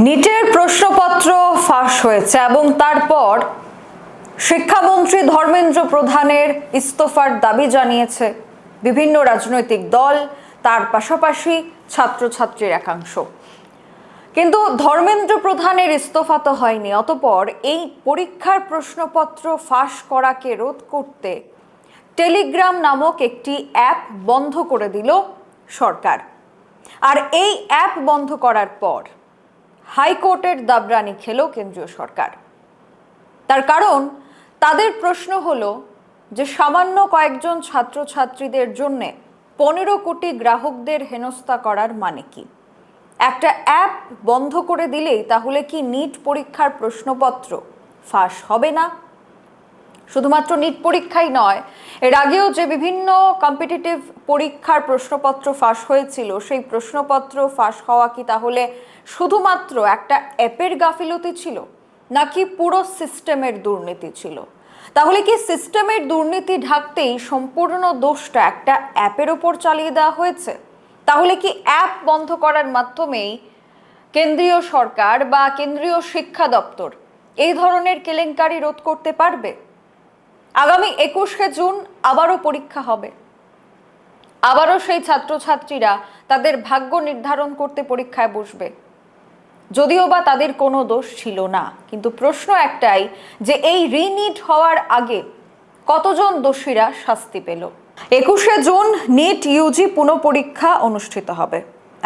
নিটের প্রশ্নপত্র ফাঁস হয়েছে এবং তারপর শিক্ষামন্ত্রী ধর্মেন্দ্র প্রধানের ইস্তফার দাবি জানিয়েছে বিভিন্ন রাজনৈতিক দল, তার পাশাপাশি ছাত্রছাত্রীর একাংশ। কিন্তু ধর্মেন্দ্র প্রধানের ইস্তফা তো হয়নি, অতঃপর এই পরীক্ষার প্রশ্নপত্র ফাঁস করাকে রোধ করতে টেলিগ্রাম নামক একটি অ্যাপ বন্ধ করে দিল সরকার। আর এই অ্যাপ বন্ধ করার পর হাইকোর্টের দাবরানি খেল কেন্দ্রীয় সরকার। তার কারণ, তাদের প্রশ্ন হলো যে সামান্য কয়েকজন ছাত্রছাত্রীদের জন্য 15 কোটি গ্রাহকদের হেনস্থা করার মানে কি? একটা অ্যাপ বন্ধ করে দিলেই তাহলে কি নিট পরীক্ষার প্রশ্নপত্র ফাঁস হবে না? শুধুমাত্র নিট পরীক্ষাই নয়, এর আগেও যে বিভিন্ন কম্পিটিটিভ পরীক্ষার প্রশ্নপত্র ফাঁস হয়েছিল, সেই প্রশ্নপত্র ফাঁস হওয়া কি তাহলে শুধুমাত্র একটা অ্যাপের গাফিলতি ছিল, নাকি পুরো সিস্টেমের দুর্নীতি ছিল? তাহলে কি সিস্টেমের দুর্নীতি ঢাকতেই সম্পূর্ণ দোষটা একটা অ্যাপের ওপর চালিয়ে দেওয়া হয়েছে? তাহলে কি অ্যাপ বন্ধ করার মাধ্যমেই কেন্দ্রীয় সরকার বা কেন্দ্রীয় শিক্ষা দপ্তর এই ধরনের কেলেঙ্কারি রোধ করতে পারবে? আগামী 21শে জুন আবারও পরীক্ষা হবে, আবারও সেই ছাত্রছাত্রীরা তাদের ভাগ্য নির্ধারণ করতে পরীক্ষায় বসবে, যদিও বা তাদের কোনো দোষ ছিল না। কিন্তু প্রশ্ন একটাই, যে এই রিনিট হওয়ার আগে কতজন দোষীরা শাস্তি পেল? 21শে জুন নিট ইউজি পুনঃপরীক্ষা অনুষ্ঠিত হবে,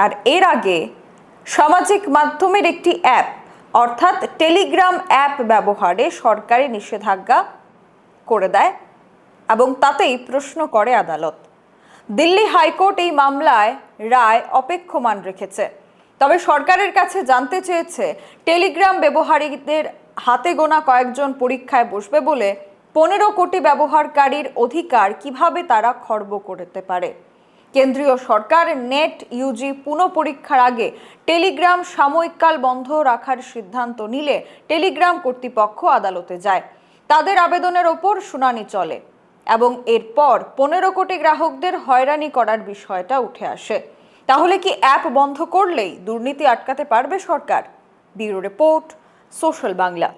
আর এর আগে সামাজিক মাধ্যমের একটি অ্যাপ অর্থাৎ টেলিগ্রাম অ্যাপ ব্যবহারে সরকারি নিষেধাজ্ঞা করে দেয় এবং তাতেই প্রশ্ন করে আদালত। দিল্লি হাইকোর্ট এই মামলায় রায় অপেক্ষমান রেখেছে। তবে সরকারের কাছে জানতে চেয়েছে টেলিগ্রাম ব্যবহারীদের হাতে গোনা কয়েকজন পরীক্ষায় বসবে বলে 15 কোটি ব্যবহারকারীর অধিকার কিভাবে তারা খর্ব করতে পারে। কেন্দ্রীয় সরকার নেট ইউজি পুনঃপরীক্ষার আগে টেলিগ্রাম সাময়িককাল বন্ধ রাখার সিদ্ধান্ত নিলে টেলিগ্রাম কর্তৃপক্ষ আদালতে যায়। তাদের আবেদনের ওপর শুনানি চলে এবং এরপর 15 কোটি গ্রাহকদের হয়রানি করার বিষয়টা উঠে আসে। তাহলে কি অ্যাপ বন্ধ করলেই দুর্নীতি আটকাতে পারবে সরকার? Bureau report, social Bangla.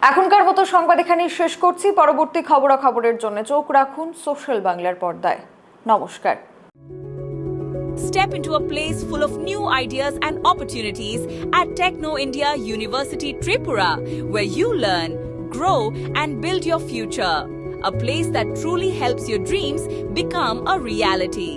এখনকার মতো সংবাদ এখানেই শেষ করছি। পরবর্তী খবরাখবরের জন্য চোখ রাখুন সোশ্যাল বাংলার পর্দায়। নমস্কার। Step into a place full of new ideas and opportunities at Techno India University Tripura, where you learn, grow and build your future. A place that truly helps your dreams become a reality.